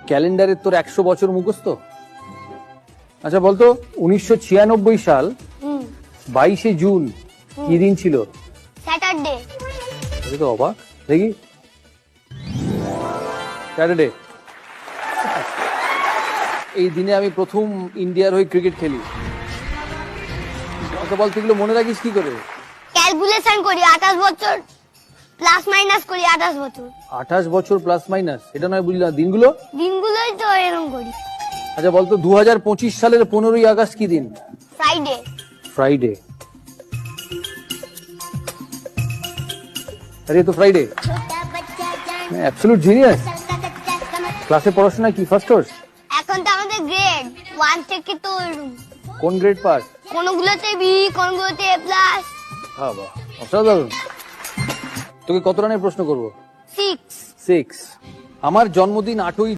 ক্যালেন্ডারের তোর 100 বছর মুখস্থ? আচ্ছা বলতো 1996 সাল 22শে জুন কি দিন ছিল? স্যাটারডে। আমি তো অবাক, দেখি স্যাটারডে। এই দিনে আমি প্রথম ইন্ডিয়ার হয়ে ক্রিকেট খেলি। আচ্ছা বল, তুই এগুলো মনে রাখিস কি করে? ক্যালকুলেশন করি, 28 বছর প্লাস মাইনাস করি, 28 বছর। 28 বছর প্লাস মাইনাস, এটা নয় বুঝলাম, দিনগুলো? দিনগুলোই তো এরকম করি। আচ্ছা বলতো 2025 সালের 15ই আগস্ট কি দিন? ফ্রাইডে। ফ্রাইডে। আরে তো ফ্রাইডে। Absolute genius. ক্লাসে পড়াশোনা কি ফার্স্ট হোস? এখন তো আমাদের গ্রেড 1 থেকে তো কোন গ্রেড পাস? কোনগুলোতে বি, কোনগুলোতে এ প্লাস। হ্যাঁ বাহ, অসাধারণ। তোকে কত রানের প্রশ্ন করবো? 6। 6। আমার জন্মদিন 8ই